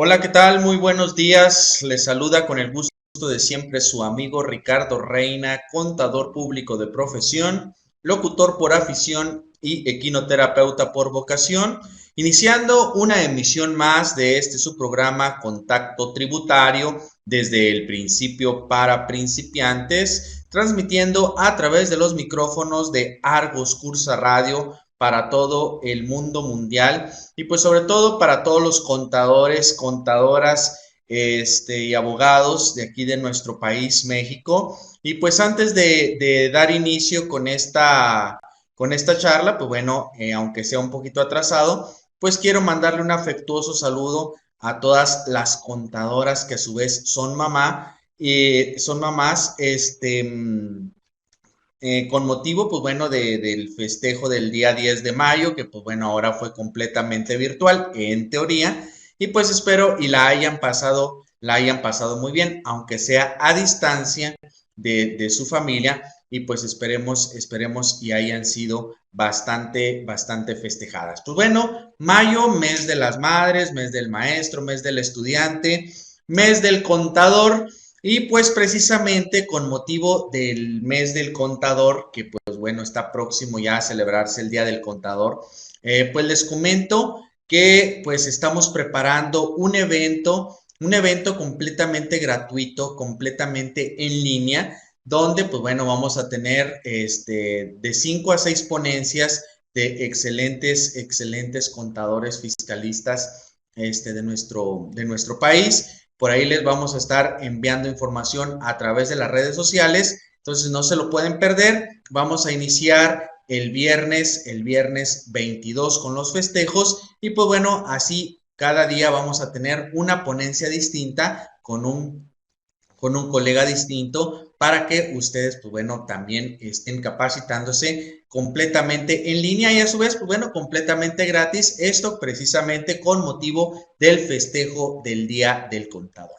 Hola, ¿qué tal? Muy buenos días. Les saluda con el gusto de siempre su amigo Ricardo Reina, contador público de profesión, locutor por afición y equinoterapeuta por vocación, iniciando una emisión más de su programa Contacto Tributario desde el principio para principiantes, transmitiendo a través de los micrófonos de Argos Cursa Radio para todo el mundo mundial y pues sobre todo para todos los contadores, contadoras y abogados de aquí de nuestro país, México. Y pues antes de dar inicio con esta charla, pues bueno, aunque sea un poquito atrasado, pues quiero mandarle un afectuoso saludo a todas las contadoras que a su vez son son mamás, con motivo, pues bueno, del festejo del día 10 de mayo, que pues bueno, ahora fue completamente virtual, en teoría, y pues espero y la hayan pasado muy bien, aunque sea a distancia de su familia, y pues esperemos y hayan sido bastante festejadas. Pues bueno, mayo, mes de las madres, mes del maestro, mes del estudiante, mes del contador. Y pues precisamente con motivo del mes del contador, que pues bueno, está próximo ya a celebrarse el Día del Contador, pues les comento que pues estamos preparando un evento completamente gratuito, completamente en línea, donde pues bueno, vamos a tener de 5 a 6 ponencias de excelentes contadores fiscalistas de nuestro país. Por ahí les vamos a estar enviando información a través de las redes sociales, entonces no se lo pueden perder. Vamos a iniciar el viernes 22 con los festejos y pues bueno, así cada día vamos a tener una ponencia distinta con un colega distinto para que ustedes, pues bueno, también estén capacitándose completamente en línea y a su vez, pues bueno, completamente gratis, esto precisamente con motivo del festejo del Día del Contador.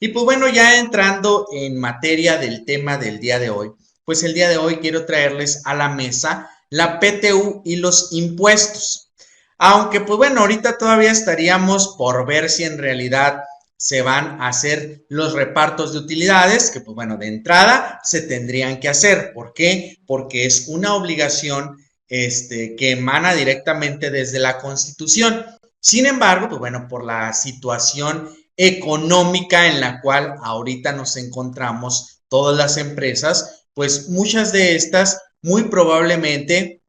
Y pues bueno, ya entrando en materia del tema del día de hoy, pues el día de hoy quiero traerles a la mesa la PTU y los impuestos. Aunque pues bueno, ahorita todavía estaríamos por ver si en realidad se van a hacer los repartos de utilidades, que pues bueno, de entrada se tendrían que hacer. ¿Por qué? Porque es una obligación que emana directamente desde la Constitución. Sin embargo, pues bueno, por la situación económica en la cual ahorita nos encontramos todas las empresas, pues muchas de estas muy probablemente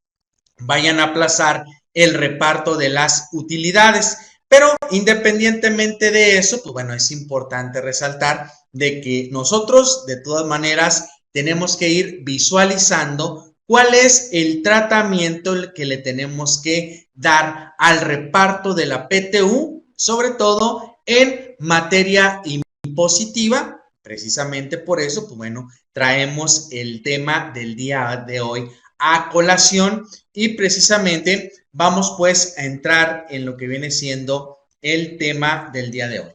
vayan a aplazar el reparto de las utilidades. Pero independientemente de eso, pues bueno, es importante resaltar de que nosotros de todas maneras tenemos que ir visualizando cuál es el tratamiento que le tenemos que dar al reparto de la PTU, sobre todo en materia impositiva. Precisamente por eso, pues bueno, traemos el tema del día de hoy a colación y precisamente vamos pues a entrar en lo que viene siendo el tema del día de hoy.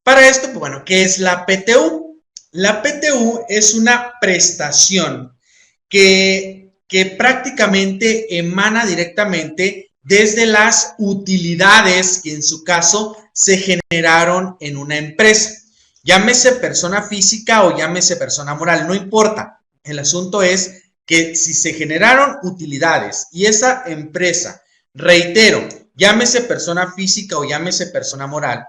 Para esto, pues bueno, ¿qué es la PTU? La PTU es una prestación que prácticamente emana directamente desde las utilidades que en su caso se generaron en una empresa. Llámese persona física o llámese persona moral, no importa. El asunto es que si se generaron utilidades y esa empresa, reitero, llámese persona física o llámese persona moral,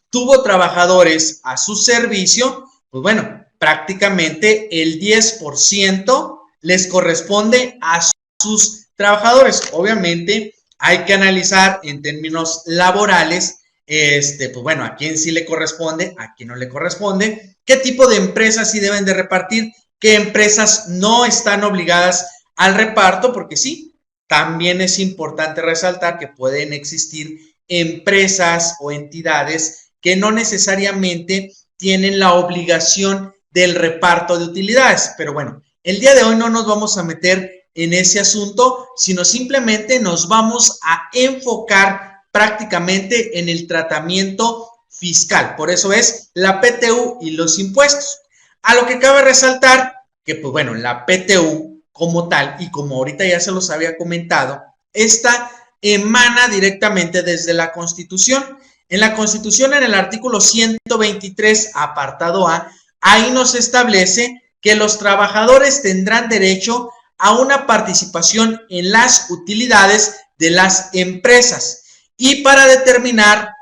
tuvo trabajadores a su servicio, pues bueno, prácticamente el 10% les corresponde a sus trabajadores. Obviamente hay que analizar en términos laborales, pues bueno, a quién sí le corresponde, a quién no le corresponde, qué tipo de empresas sí deben de repartir, qué empresas no están obligadas al reparto, porque sí, también es importante resaltar que pueden existir empresas o entidades que no necesariamente tienen la obligación del reparto de utilidades. Pero bueno, el día de hoy no nos vamos a meter en ese asunto, sino simplemente nos vamos a enfocar prácticamente en el tratamiento fiscal. Por eso es la PTU y los impuestos. A lo que cabe resaltar que, pues bueno, la PTU como tal, y como ahorita ya se los había comentado, esta emana directamente desde la Constitución. En la Constitución, en el artículo 123, apartado A, ahí nos establece que los trabajadores tendrán derecho a una participación en las utilidades de las empresas. Y para determinar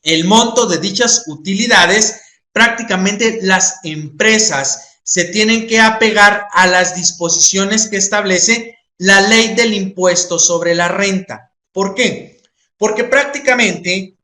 el monto de dichas utilidades, prácticamente las empresas se tienen que apegar a las disposiciones que establece la ley del impuesto sobre la renta. ¿Por qué? Porque prácticamente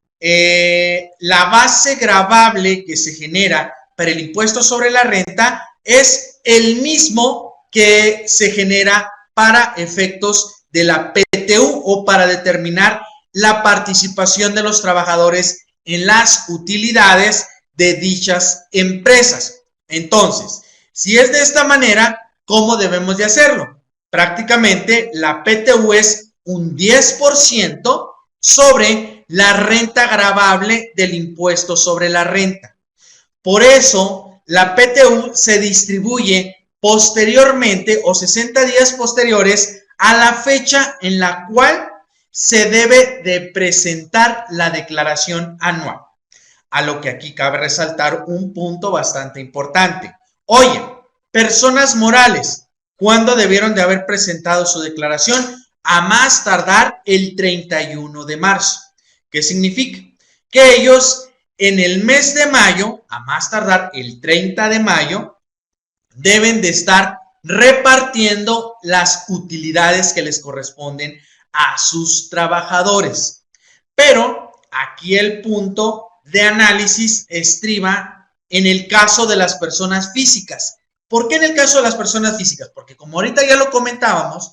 la base gravable que se genera para el impuesto sobre la renta es el mismo que se genera para efectos de la PTU o para determinar la participación de los trabajadores en las utilidades de dichas empresas. Entonces, si es de esta manera, ¿cómo debemos de hacerlo? Prácticamente la PTU es un 10% sobre la renta gravable del impuesto sobre la renta. Por eso, la PTU se distribuye posteriormente o 60 días posteriores a la fecha en la cual se debe de presentar la declaración anual. A lo que aquí cabe resaltar un punto bastante importante. Oye, personas morales, ¿cuándo debieron de haber presentado su declaración? A más tardar el 31 de marzo. ¿Qué significa? Que ellos en el mes de mayo, a más tardar el 30 de mayo, deben de estar repartiendo las utilidades que les corresponden a sus trabajadores. Pero aquí el punto de análisis estriba en el caso de las personas físicas. ¿Por qué en el caso de las personas físicas? Porque como ahorita ya lo comentábamos,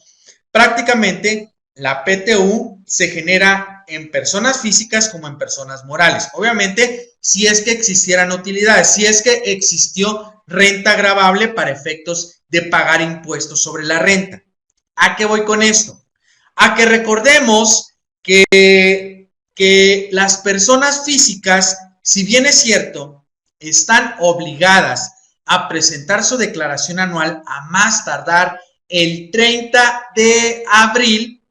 prácticamente la PTU se genera en personas físicas como en personas morales. Obviamente, si es que existieran utilidades, si es que existió renta gravable para efectos de pagar impuestos sobre la renta. ¿A qué voy con esto? A que recordemos que las personas físicas, si bien es cierto, están obligadas a presentar su declaración anual a más tardar el 30 de abril,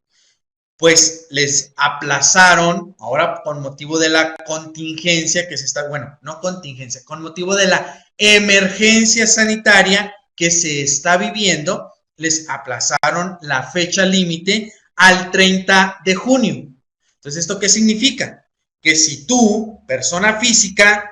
pues les aplazaron, ahora con motivo de la contingencia que se está, bueno, no contingencia, con motivo de la emergencia sanitaria que se está viviendo, les aplazaron la fecha límite al 30 de junio. Entonces, ¿esto qué significa? Que si tú, persona física,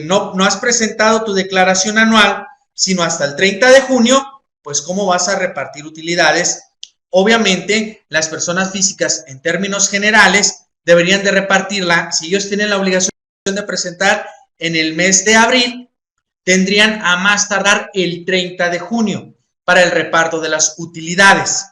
no has presentado tu declaración anual, sino hasta el 30 de junio, pues ¿cómo vas a repartir utilidades? Obviamente, las personas físicas, en términos generales, deberían de repartirla. Si ellos tienen la obligación de presentar en el mes de abril, tendrían a más tardar el 30 de junio para el reparto de las utilidades.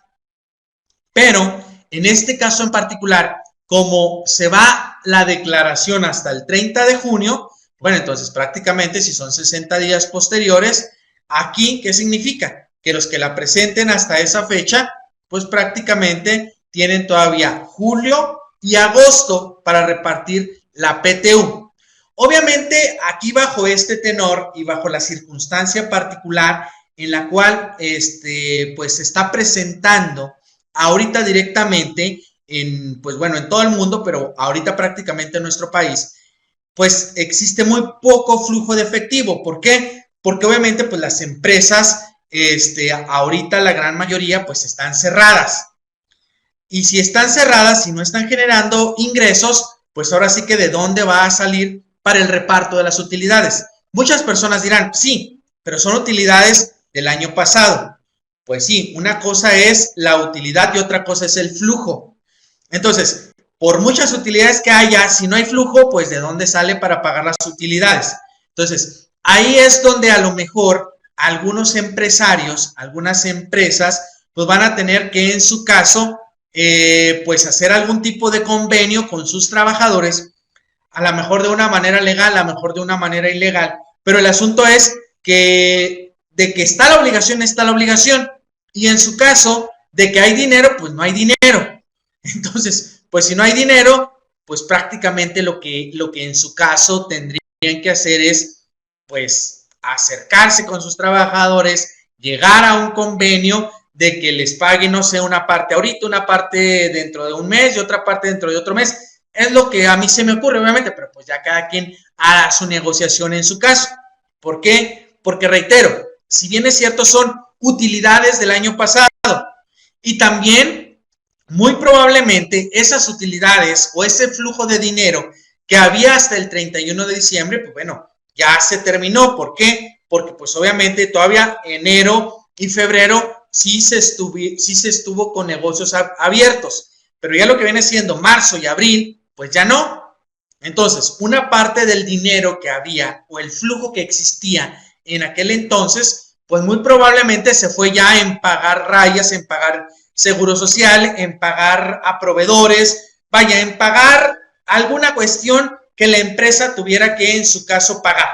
Pero, en este caso en particular, como se va la declaración hasta el 30 de junio, bueno, entonces prácticamente si son 60 días posteriores, aquí, ¿qué significa? Que los que la presenten hasta esa fecha, pues prácticamente tienen todavía julio y agosto para repartir la PTU. Obviamente, aquí bajo este tenor y bajo la circunstancia particular en la cual pues se está presentando ahorita directamente pues bueno, en todo el mundo, pero ahorita prácticamente en nuestro país, pues existe muy poco flujo de efectivo. ¿Por qué? Porque obviamente pues las empresas, ahorita la gran mayoría pues están cerradas. Y si están cerradas y no están generando ingresos, pues ahora sí que de dónde va a salir para el reparto de las utilidades. Muchas personas dirán, sí, pero son utilidades del año pasado. Pues sí, una cosa es la utilidad y otra cosa es el flujo. Entonces, por muchas utilidades que haya, si no hay flujo, pues ¿de dónde sale para pagar las utilidades? Entonces, ahí es donde a lo mejor algunos empresarios, algunas empresas, pues van a tener que en su caso, pues hacer algún tipo de convenio con sus trabajadores, a lo mejor de una manera legal, a lo mejor de una manera ilegal, pero el asunto es que de que está la obligación, y en su caso, de que hay dinero, pues no hay dinero. Entonces, pues si no hay dinero, pues prácticamente lo que en su caso tendrían que hacer es, pues, acercarse con sus trabajadores, llegar a un convenio de que les paguen, no sé, una parte ahorita, una parte dentro de un mes y otra parte dentro de otro mes. Es lo que a mí se me ocurre, obviamente, pero pues ya cada quien hará su negociación en su caso. ¿Por qué? Porque reitero, si bien es cierto, son utilidades del año pasado y también muy probablemente esas utilidades o ese flujo de dinero que había hasta el 31 de diciembre, pues bueno, ya se terminó. ¿Por qué? Porque pues obviamente todavía enero y febrero sí se estuvo con negocios abiertos, pero ya lo que viene siendo marzo y abril, pues ya no. Entonces, una parte del dinero que había o el flujo que existía en aquel entonces, pues muy probablemente se fue ya en pagar rayas, en pagar seguro social, en pagar a proveedores, vaya, en pagar alguna cuestión que la empresa tuviera que en su caso pagar.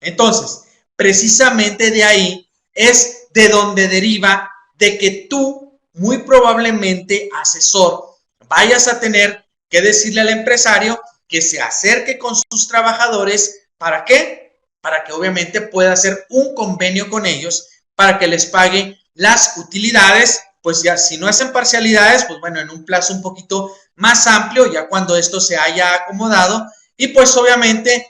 Entonces, precisamente de ahí es de donde deriva de que tú, muy probablemente, asesor, vayas a tener que decirle al empresario que se acerque con sus trabajadores. ¿Para qué? Para que obviamente pueda hacer un convenio con ellos para que les pague las utilidades, pues ya si no hacen parcialidades, pues bueno, en un plazo un poquito más amplio, ya cuando esto se haya acomodado y pues obviamente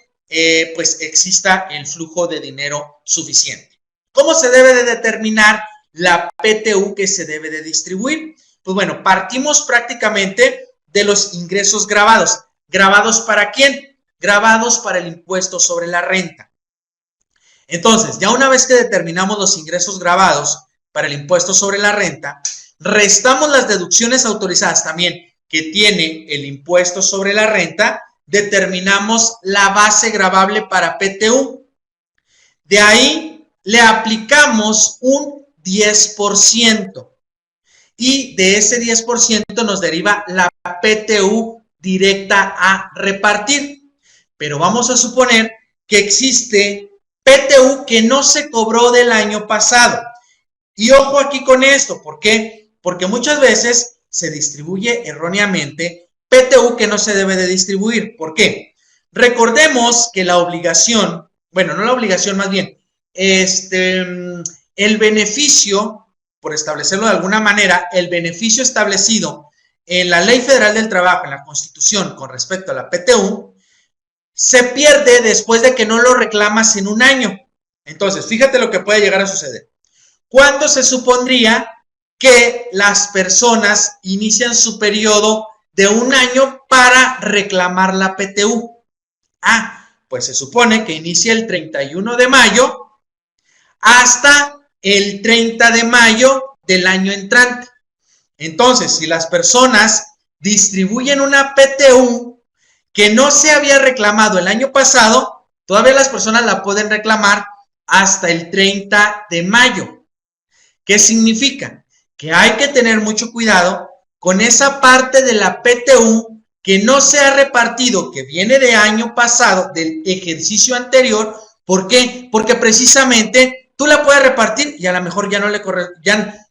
pues exista el flujo de dinero suficiente. ¿Cómo se debe de determinar la PTU que se debe de distribuir? Pues bueno, partimos prácticamente de los ingresos grabados. ¿Grabados para quién? Grabados para el impuesto sobre la renta. Entonces, ya una vez que determinamos los ingresos grabados para el impuesto sobre la renta, restamos las deducciones autorizadas también que tiene el impuesto sobre la renta, determinamos la base gravable para PTU. De ahí le aplicamos un 10% y de ese 10% nos deriva la PTU directa a repartir. Pero vamos a suponer que existe PTU que no se cobró del año pasado. Y ojo aquí con esto, ¿por qué? Porque muchas veces se distribuye erróneamente PTU que no se debe de distribuir. ¿Por qué? Recordemos que la obligación, bueno, no la obligación, más bien, el beneficio, por establecerlo de alguna manera, el beneficio establecido en la Ley Federal del Trabajo, en la Constitución, con respecto a la PTU, se pierde después de que no lo reclamas en un año. Entonces, fíjate lo que puede llegar a suceder. ¿Cuándo se supondría que las personas inician su periodo de un año para reclamar la PTU? Pues se supone que inicia el 31 de mayo hasta el 30 de mayo del año entrante. Entonces, si las personas distribuyen una PTU que no se había reclamado el año pasado, todavía las personas la pueden reclamar hasta el 30 de mayo. ¿Qué significa? Que hay que tener mucho cuidado con esa parte de la PTU que no se ha repartido, que viene de año pasado, del ejercicio anterior. ¿Por qué? Porque precisamente tú la puedes repartir y a lo mejor ya no le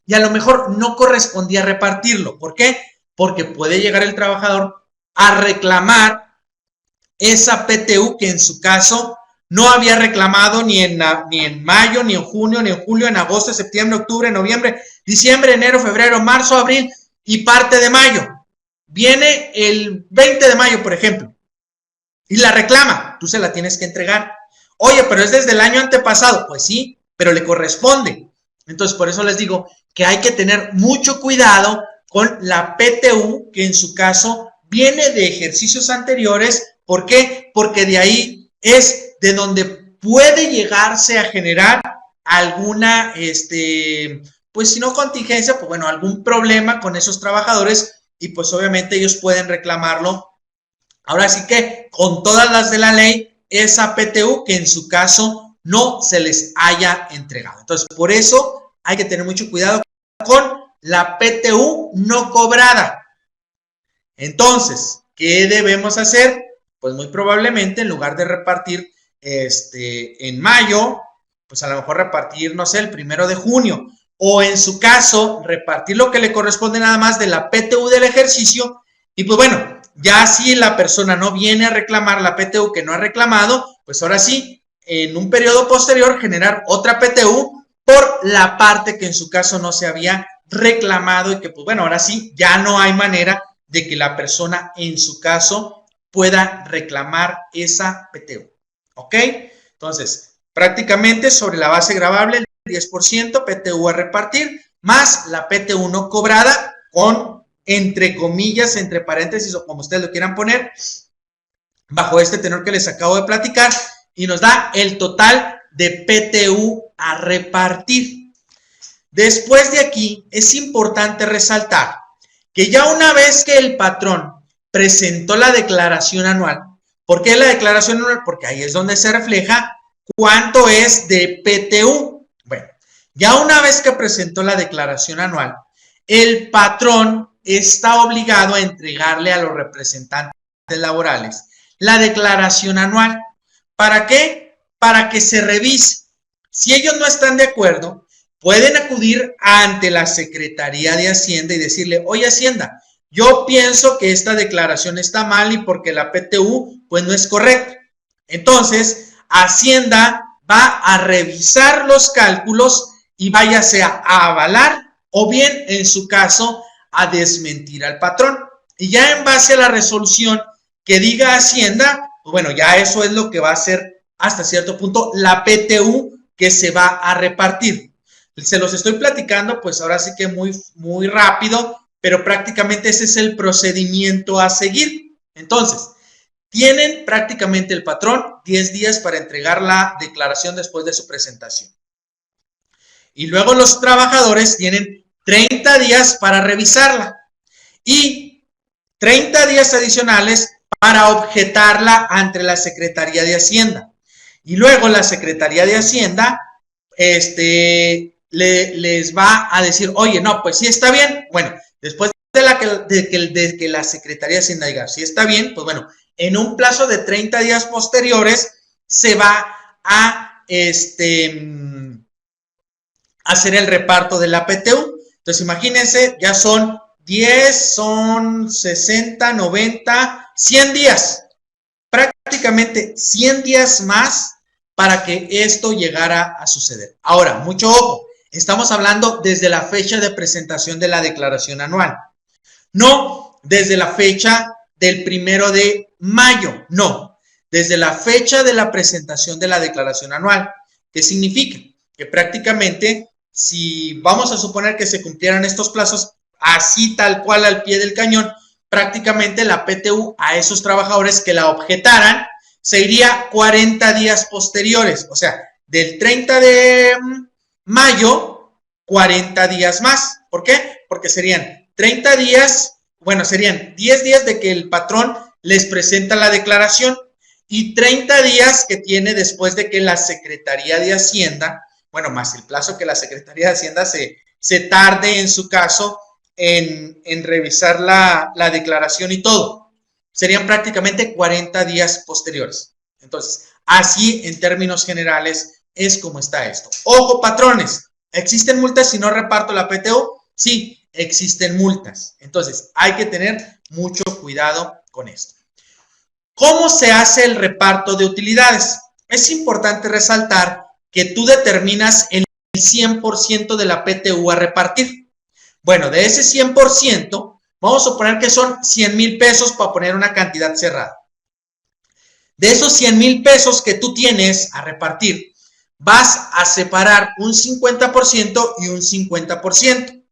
y a lo mejor no correspondía repartirlo. ¿Por qué? Porque puede llegar el trabajador a reclamar esa PTU que en su caso no había reclamado ni en mayo, ni en junio, ni en julio, en agosto, septiembre, octubre, noviembre, diciembre, enero, febrero, marzo, abril y parte de mayo. Viene el 20 de mayo, por ejemplo, y la reclama, tú se la tienes que entregar. Oye, pero es desde el año antepasado. Pues sí, pero le corresponde. Entonces, por eso les digo que hay que tener mucho cuidado con la PTU, que en su caso viene de ejercicios anteriores. ¿Por qué? Porque de ahí es de donde puede llegarse a generar alguna, pues si no contingencia, pues bueno, algún problema con esos trabajadores y pues obviamente ellos pueden reclamarlo. Ahora sí que con todas las de la ley, esa PTU que en su caso no se les haya entregado. Entonces, por eso hay que tener mucho cuidado con la PTU no cobrada. Entonces, ¿qué debemos hacer? Pues muy probablemente en lugar de repartir en mayo, pues a lo mejor repartir, no sé, el 1 de junio, o en su caso, repartir lo que le corresponde nada más de la PTU del ejercicio, y pues bueno, ya si la persona no viene a reclamar la PTU que no ha reclamado, pues ahora sí, en un periodo posterior, generar otra PTU por la parte que en su caso no se había reclamado y que pues bueno, ahora sí, ya no hay manera de que la persona en su caso pueda reclamar esa PTU. ¿Ok? Entonces, prácticamente sobre la base gravable, el 10% PTU a repartir, más la PTU no cobrada con, entre comillas, entre paréntesis o como ustedes lo quieran poner, bajo este tenor que les acabo de platicar, y nos da el total de PTU a repartir. Después de aquí, es importante resaltar que ya una vez que el patrón presentó la declaración anual, ¿por qué la declaración anual? Porque ahí es donde se refleja cuánto es de PTU. Bueno, ya una vez que presentó la declaración anual, el patrón está obligado a entregarle a los representantes laborales la declaración anual. ¿Para qué? Para que se revise. Si ellos no están de acuerdo, pueden acudir ante la Secretaría de Hacienda y decirle, oye Hacienda, yo pienso que esta declaración está mal y porque la PTU pues no es correcta. Entonces, Hacienda va a revisar los cálculos y váyase a avalar o bien, en su caso, a desmentir al patrón. Y ya en base a la resolución que diga Hacienda, pues bueno, ya eso es lo que va a ser hasta cierto punto la PTU que se va a repartir. Se los estoy platicando, pues ahora sí que muy rápido, pero prácticamente ese es el procedimiento a seguir. Entonces, tienen prácticamente el patrón 10 días para entregar la declaración después de su presentación. Y luego los trabajadores tienen 30 días para revisarla y 30 días adicionales para objetarla ante la Secretaría de Hacienda. Y luego la Secretaría de Hacienda les va a decir, oye, no, pues sí está bien. Bueno, después de que la Secretaría de Hacienda diga, sí está bien, pues bueno, en un plazo de 30 días posteriores se va a hacer el reparto de la PTU. Entonces, imagínense, ya son 10, son 60, 90, 100 días. Prácticamente 100 días más para que esto llegara a suceder. Ahora, mucho ojo, estamos hablando desde la fecha de presentación de la declaración anual. No desde la fecha del 1 de mayo, no. Desde la fecha de la presentación de la declaración anual. ¿Qué significa? Que prácticamente, si vamos a suponer que se cumplieran estos plazos así tal cual al pie del cañón, prácticamente la PTU a esos trabajadores que la objetaran se iría 40 días posteriores. O sea, del 30 de mayo, 40 días más. ¿Por qué? Porque serían 30 días, bueno, serían 10 días de que el patrón les presenta la declaración y 30 días que tiene después de que la Secretaría de Hacienda, bueno, más el plazo que la Secretaría de Hacienda se tarde en su caso en revisar la declaración y todo. Serían prácticamente 40 días posteriores. Entonces, así en términos generales es como está esto. Ojo, patrones, ¿existen multas si no reparto la PTU? Sí, existen multas. Entonces, hay que tener mucho cuidado con esto. ¿Cómo se hace el reparto de utilidades? Es importante resaltar que tú determinas el 100% de la PTU a repartir. Bueno, de ese 100%, vamos a suponer que son 100,000 pesos para poner una cantidad cerrada. De esos 100,000 pesos que tú tienes a repartir, vas a separar un 50% y un 50%.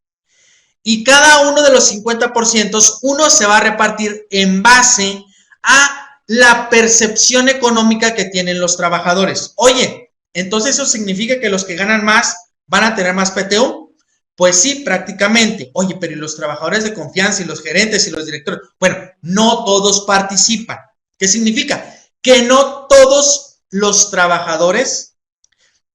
Y cada uno de los 50%, uno se va a repartir en base a la percepción económica que tienen los trabajadores. Oye, entonces eso significa que los que ganan más van a tener más PTU. Pues sí, prácticamente. Oye, pero ¿y los trabajadores de confianza y los gerentes y los directores? Bueno, no todos participan. ¿Qué significa? Que no todos los trabajadores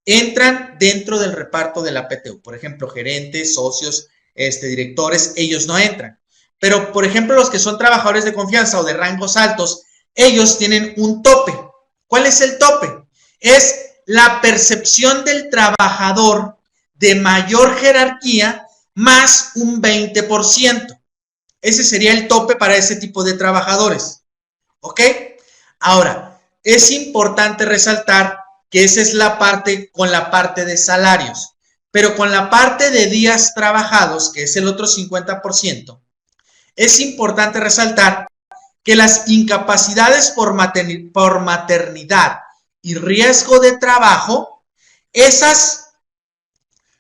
entran dentro del reparto de la PTU. Por ejemplo, gerentes, socios, directores, ellos no entran. Pero, por ejemplo, los que son trabajadores de confianza o de rangos altos, ellos tienen un tope. ¿Cuál es el tope? Es la percepción del trabajador de mayor jerarquía más un 20%. Ese sería el tope para ese tipo de trabajadores. ¿Ok? Ahora, es importante resaltar que esa es la parte con la parte de salarios, pero con la parte de días trabajados, que es el otro 50%, es importante resaltar que las incapacidades por maternidad y riesgo de trabajo, esas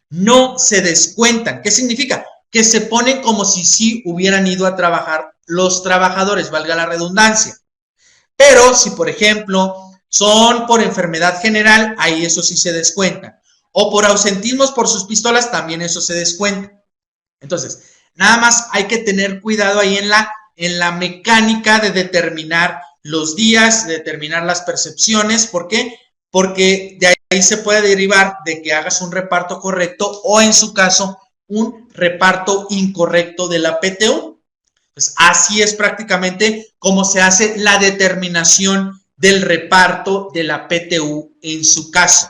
no se descuentan. ¿Qué significa? Que se ponen como si sí hubieran ido a trabajar los trabajadores, valga la redundancia. Pero si, por ejemplo, son por enfermedad general, ahí eso sí se descuenta. O por ausentismos por sus pistolas, también eso se descuenta. Entonces, nada más hay que tener cuidado ahí en la mecánica de determinar los días, de determinar las percepciones. ¿Por qué? Porque de ahí se puede derivar de que hagas un reparto correcto o, en su caso, un reparto incorrecto de la PTU. Pues así es prácticamente como se hace la determinación del reparto de la PTU en su caso.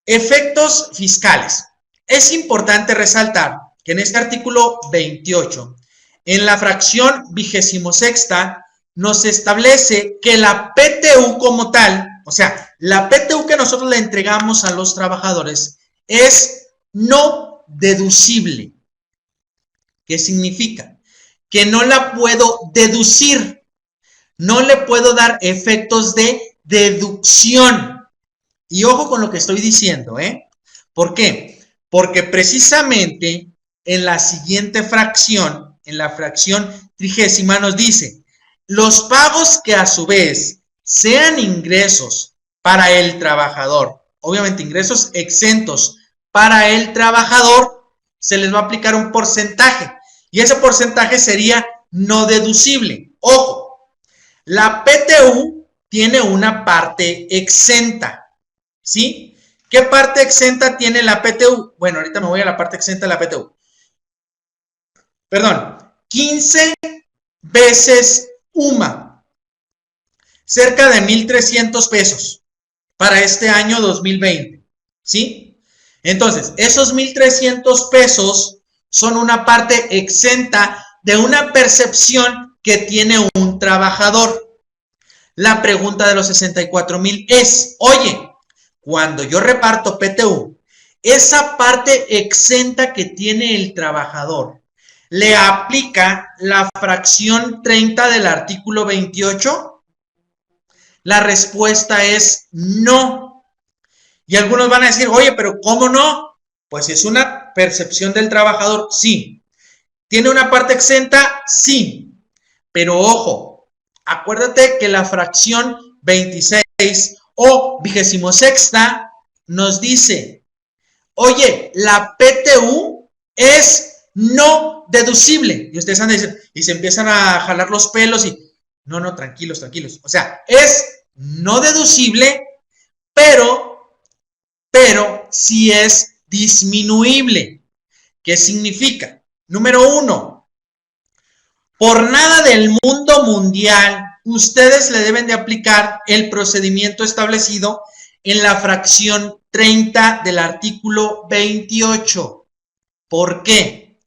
Efectos fiscales. Es importante resaltar que en este artículo 28, en la fracción 26ª, nos establece que la PTU como tal, o sea, la PTU que nosotros le entregamos a los trabajadores es no deducible. ¿Qué significa? Que no la puedo deducir, no le puedo dar efectos de deducción. Y ojo con lo que estoy diciendo, ¿eh? ¿Por qué? Porque precisamente en la siguiente fracción, en la fracción 30ª, nos dice, los pagos que a su vez sean ingresos para el trabajador, obviamente ingresos exentos para el trabajador, se les va a aplicar un porcentaje y ese porcentaje sería no deducible. Ojo, la PTU tiene una parte exenta, ¿sí? ¿Qué parte exenta tiene la PTU? Bueno, ahorita me voy a la parte exenta de la PTU. Perdón, 15 veces UMA, cerca de 1,300 pesos para este año 2020, ¿sí? Entonces, esos 1,300 pesos son una parte exenta de una percepción que tiene un trabajador. La pregunta de los 64,000 es, oye, cuando yo reparto PTU, esa parte exenta que tiene el trabajador, ¿le aplica la fracción 30 del artículo 28? La respuesta es no. Y algunos van a decir, oye, pero ¿cómo no? Pues si es una percepción del trabajador, sí. ¿Tiene una parte exenta? Sí. Pero ojo, acuérdate que la fracción 26 o 26ª nos dice, oye, la PTU es no deducible. Y ustedes han de decir, y se empiezan a jalar los pelos y, no, tranquilos, tranquilos. O sea, es no deducible, pero sí es disminuible. ¿Qué significa? Número 1, por nada del mundo mundial, ustedes le deben de aplicar el procedimiento establecido en la fracción 30 del artículo 28. ¿Por qué?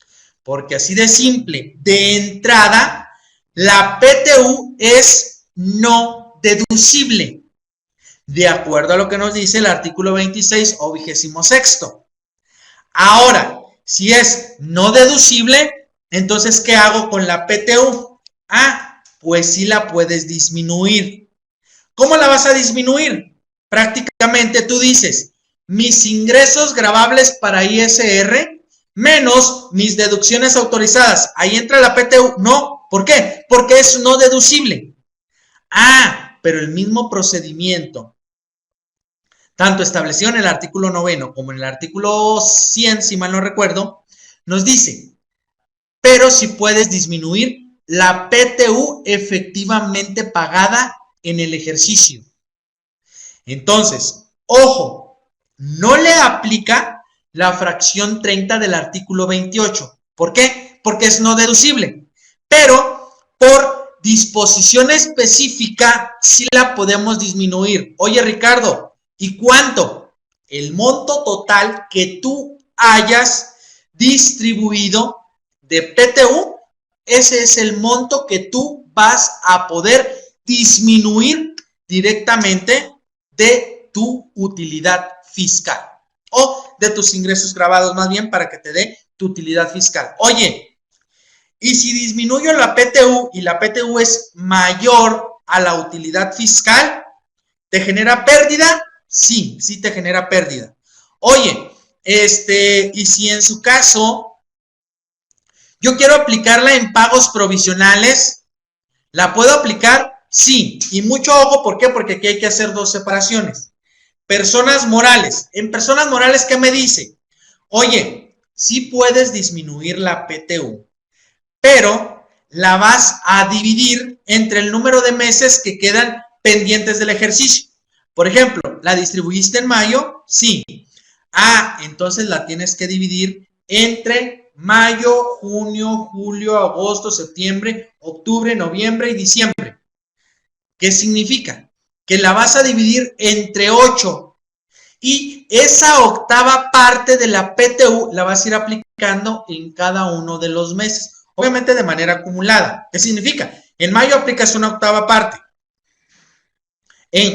Porque así de simple, de entrada, la PTU es no deducible, de acuerdo a lo que nos dice el artículo 26 o 26º. Ahora, si es no deducible, entonces, ¿qué hago con la PTU? Ah, pues sí la puedes disminuir. ¿Cómo la vas a disminuir? Prácticamente tú dices, mis ingresos gravables para ISR menos mis deducciones autorizadas. ¿Ahí entra la PTU? No. ¿Por qué? Porque es no deducible. Ah, pero el mismo procedimiento, tanto establecido en el artículo 9 como en el artículo 100, si mal no recuerdo, nos dice, pero si puedes disminuir la PTU efectivamente pagada en el ejercicio. Entonces, ojo, no le aplica la fracción 30 del artículo 28. ¿Por qué? Porque es no deducible. Pero por disposición específica sí la podemos disminuir. Oye, Ricardo, ¿y cuánto? El monto total que tú hayas distribuido de PTU, ese es el monto que tú vas a poder disminuir directamente de tu utilidad fiscal o de tus ingresos grabados, más bien, para que te dé tu utilidad fiscal. Oye, Y si disminuyo la PTU y la PTU es mayor a la utilidad fiscal, ¿te genera pérdida? Sí, sí te genera pérdida. Oye, y si en su caso yo quiero aplicarla en pagos provisionales, ¿la puedo aplicar? Sí, y mucho ojo, ¿por qué? Porque aquí hay que hacer dos separaciones. Personas morales. En personas morales, ¿qué me dice? Oye, sí puedes disminuir la PTU, pero la vas a dividir entre el número de meses que quedan pendientes del ejercicio. Por ejemplo, ¿la distribuiste en mayo? Sí. Ah, entonces la tienes que dividir entre mayo, junio, julio, agosto, septiembre, octubre, noviembre y diciembre. ¿Qué significa? Que la vas a dividir entre 8 y esa octava parte de la PTU la vas a ir aplicando en cada uno de los meses, obviamente de manera acumulada. ¿Qué significa? En mayo aplicas una octava parte.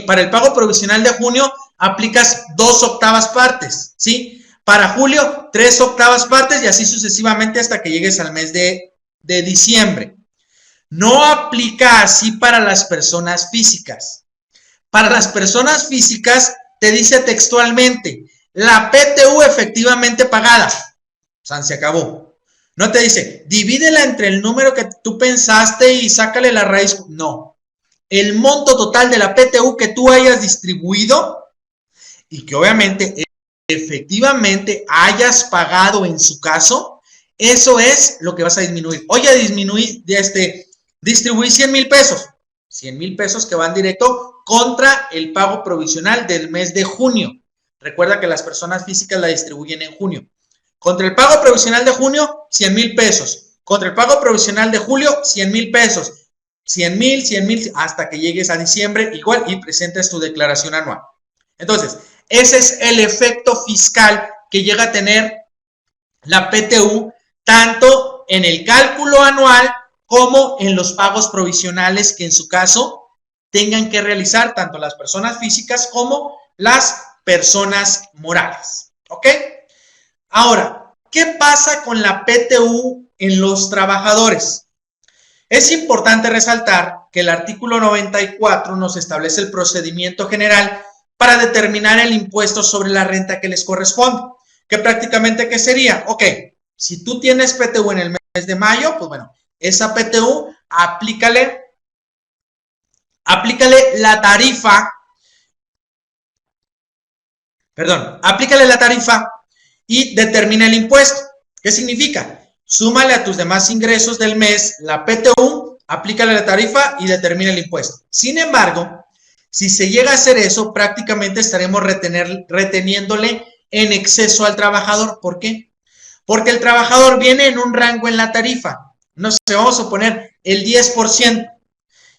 Para el pago provisional de junio aplicas 2 octavas partes, ¿sí? Para julio, 3 octavas partes y así sucesivamente hasta que llegues al mes de diciembre. No aplica así para las personas físicas. Para las personas físicas te dice textualmente, la PTU efectivamente pagada. O sea, se acabó. No te dice, divídela entre el número que tú pensaste y sácale la raíz. No. El monto total de la PTU que tú hayas distribuido y que obviamente efectivamente hayas pagado en su caso, eso es lo que vas a disminuir. Oye, distribuí 100,000 pesos. 100,000 pesos que van directo contra el pago provisional del mes de junio. Recuerda que las personas físicas la distribuyen en junio. Contra el pago provisional de junio, 100,000 pesos. Contra el pago provisional de julio, 100,000 pesos. 100,000, hasta que llegues a diciembre igual y presentes tu declaración anual. Entonces, ese es el efecto fiscal que llega a tener la PTU, tanto en el cálculo anual como en los pagos provisionales que en su caso tengan que realizar tanto las personas físicas como las personas morales. ¿Ok? Ahora, ¿qué pasa con la PTU en los trabajadores? Es importante resaltar que el artículo 94 nos establece el procedimiento general para determinar el impuesto sobre la renta que les corresponde. Que prácticamente, ¿qué sería? Ok, si tú tienes PTU en el mes de mayo, pues bueno, esa PTU, aplícale la tarifa, aplícale la tarifa y determina el impuesto. ¿Qué significa? Súmale a tus demás ingresos del mes la PTU, aplícale la tarifa y determina el impuesto. Sin embargo, si se llega a hacer eso, prácticamente estaremos reteniéndole en exceso al trabajador. ¿Por qué? Porque el trabajador viene en un rango en la tarifa. No sé, vamos a poner el 10%.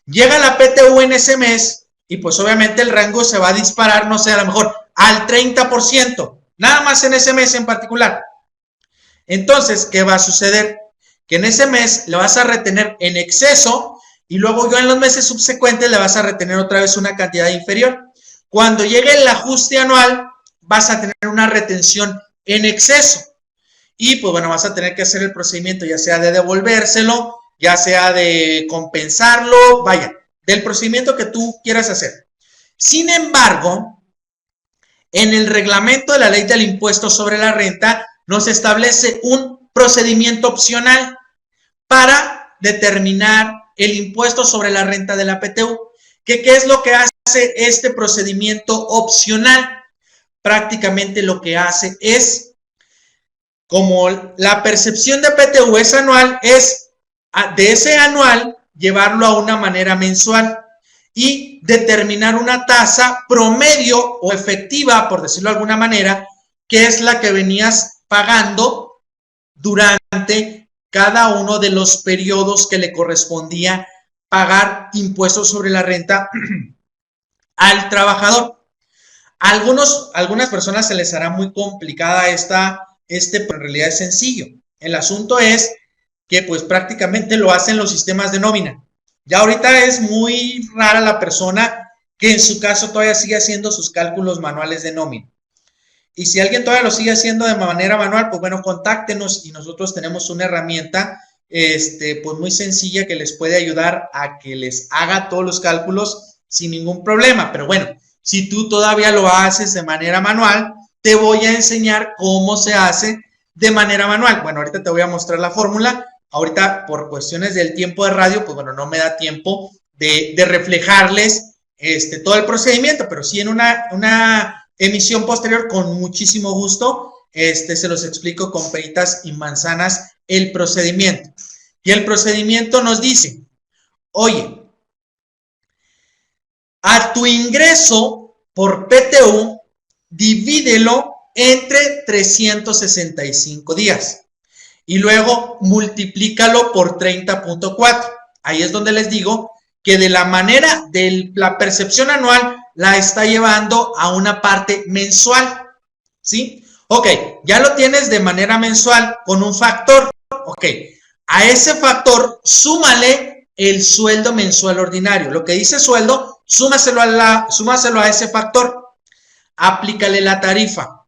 Llega la PTU en ese mes y pues obviamente el rango se va a disparar, no sé, a lo mejor al 30%. Nada más en ese mes en particular. Entonces, ¿qué va a suceder? Que en ese mes le vas a retener en exceso y luego yo en los meses subsecuentes le vas a retener otra vez una cantidad inferior. Cuando llegue el ajuste anual, vas a tener una retención en exceso. Y pues bueno, vas a tener que hacer el procedimiento, ya sea de devolvérselo, ya sea de compensarlo, vaya, del procedimiento que tú quieras hacer. Sin embargo, en el reglamento de la ley del impuesto sobre la renta, nos establece un procedimiento opcional para determinar el impuesto sobre la renta de la PTU. ¿Qué es lo que hace este procedimiento opcional? Prácticamente lo que hace es, como la percepción de PTU es anual, es de ese anual llevarlo a una manera mensual y determinar una tasa promedio o efectiva, por decirlo de alguna manera, que es la que venías pagando durante cada uno de los periodos que le correspondía pagar impuestos sobre la renta al trabajador. Algunas personas se les hará muy complicada pero en realidad es sencillo. El asunto es que pues prácticamente lo hacen los sistemas de nómina. Ya ahorita es muy rara la persona que en su caso todavía sigue haciendo sus cálculos manuales de nómina. Y si alguien todavía lo sigue haciendo de manera manual, pues bueno, contáctenos y nosotros tenemos una herramienta pues muy sencilla que les puede ayudar a que les haga todos los cálculos sin ningún problema. Pero bueno, si tú todavía lo haces de manera manual, te voy a enseñar cómo se hace de manera manual. Bueno, ahorita te voy a mostrar la fórmula. Ahorita, por cuestiones del tiempo de radio, pues bueno, no me da tiempo de reflejarles todo el procedimiento, pero sí en una emisión posterior, con muchísimo gusto, se los explico con peritas y manzanas el procedimiento. Y el procedimiento nos dice, oye, a tu ingreso por PTU, divídelo entre 365 días y luego multiplícalo por 30.4. Ahí es donde les digo que de la manera de la percepción anual la está llevando a una parte mensual, ¿sí? Ok, ya lo tienes de manera mensual con un factor. Ok, a ese factor súmale el sueldo mensual ordinario. Lo que dice sueldo, súmaselo a ese factor. Aplícale la tarifa.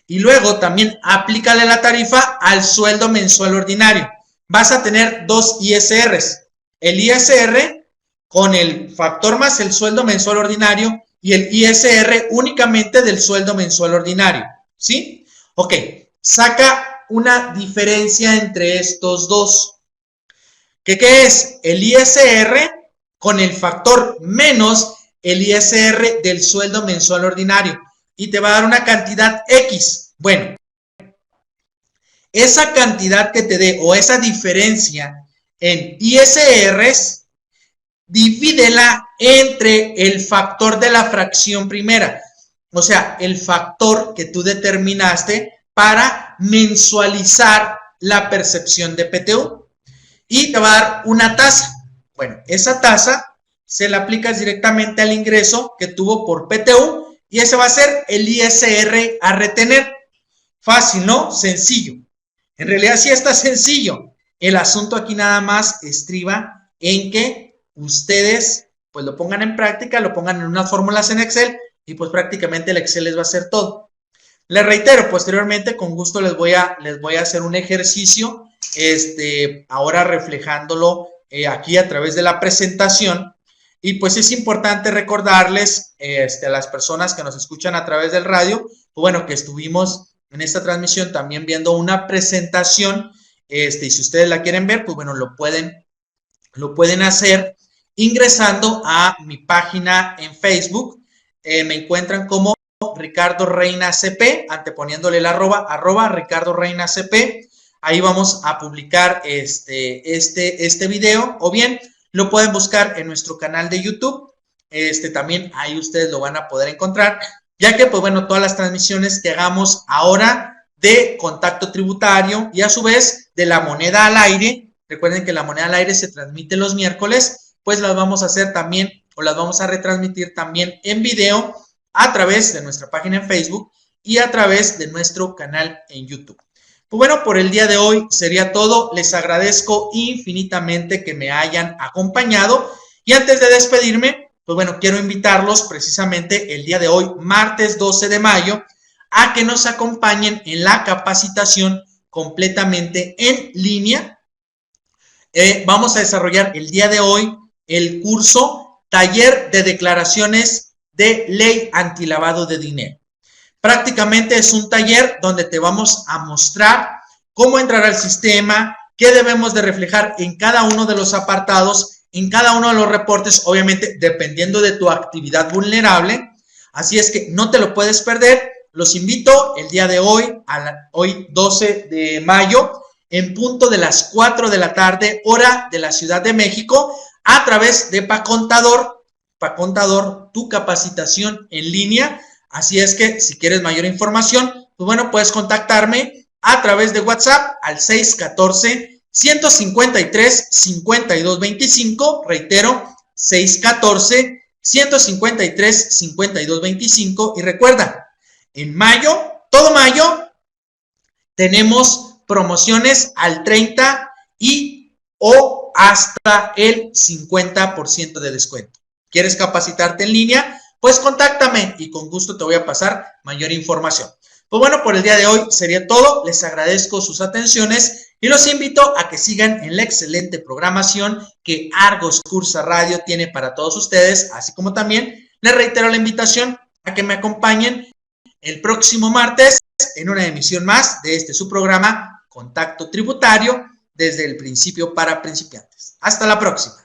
Y luego también aplícale la tarifa al sueldo mensual ordinario. Vas a tener dos ISRs. El ISR con el factor más el sueldo mensual ordinario y el ISR únicamente del sueldo mensual ordinario, ¿sí? Ok, saca una diferencia entre estos dos. ¿Qué es? El ISR con el factor menos el ISR del sueldo mensual ordinario y te va a dar una cantidad X. Bueno, esa cantidad que te dé o esa diferencia en ISRs, divídela entre el factor de la fracción primera, o sea, el factor que tú determinaste para mensualizar la percepción de PTU y te va a dar una tasa. Bueno, esa tasa se la aplicas directamente al ingreso que tuvo por PTU y ese va a ser el ISR a retener. Fácil, ¿no? Sencillo. En realidad sí está sencillo. El asunto aquí nada más estriba en que ustedes pues lo pongan en práctica, lo pongan en unas fórmulas en Excel y pues prácticamente el Excel les va a hacer todo. Les reitero, posteriormente con gusto les voy a hacer un ejercicio, ahora reflejándolo aquí a través de la presentación. Y pues es importante recordarles a las personas que nos escuchan a través del radio, pues bueno, que estuvimos en esta transmisión también viendo una presentación, y si ustedes la quieren ver, pues bueno, lo pueden hacer ingresando a mi página en Facebook. Me encuentran como Ricardo Reina CP, anteponiéndole el arroba Ricardo Reina CP. Ahí vamos a publicar este video, o bien lo pueden buscar en nuestro canal de YouTube. También ahí ustedes lo van a poder encontrar, ya que, pues bueno, todas las transmisiones que hagamos ahora de contacto tributario y a su vez de la moneda al aire, recuerden que la moneda al aire se transmite los miércoles, pues las vamos a hacer también, o las vamos a retransmitir también en video a través de nuestra página en Facebook y a través de nuestro canal en YouTube. Pues bueno, por el día de hoy sería todo. Les agradezco infinitamente que me hayan acompañado y antes de despedirme, pues bueno, quiero invitarlos precisamente el día de hoy, martes 12 de mayo, a que nos acompañen en la capacitación completamente en línea. Vamos a desarrollar el día de hoy el curso Taller de Declaraciones de Ley Antilavado de Dinero. Prácticamente es un taller donde te vamos a mostrar cómo entrar al sistema, qué debemos de reflejar en cada uno de los apartados, en cada uno de los reportes, obviamente dependiendo de tu actividad vulnerable. Así es que no te lo puedes perder. Los invito el día de hoy, hoy 12 de mayo, en punto de las 4 de la tarde, hora de la Ciudad de México, a través de PaContador, tu capacitación en línea. Así es que si quieres mayor información, pues bueno, puedes contactarme a través de WhatsApp al 614-153-5225, reitero, 614-153-5225, y recuerda, en mayo, todo mayo, tenemos promociones al 30 o hasta el 50% de descuento. ¿Quieres capacitarte en línea? Pues contáctame y con gusto te voy a pasar mayor información. Pues bueno, por el día de hoy sería todo. Les agradezco sus atenciones y los invito a que sigan en la excelente programación que Argos Cursa Radio tiene para todos ustedes, así como también les reitero la invitación a que me acompañen el próximo martes en una emisión más de su programa Contacto Tributario, desde el principio para principiantes. Hasta la próxima.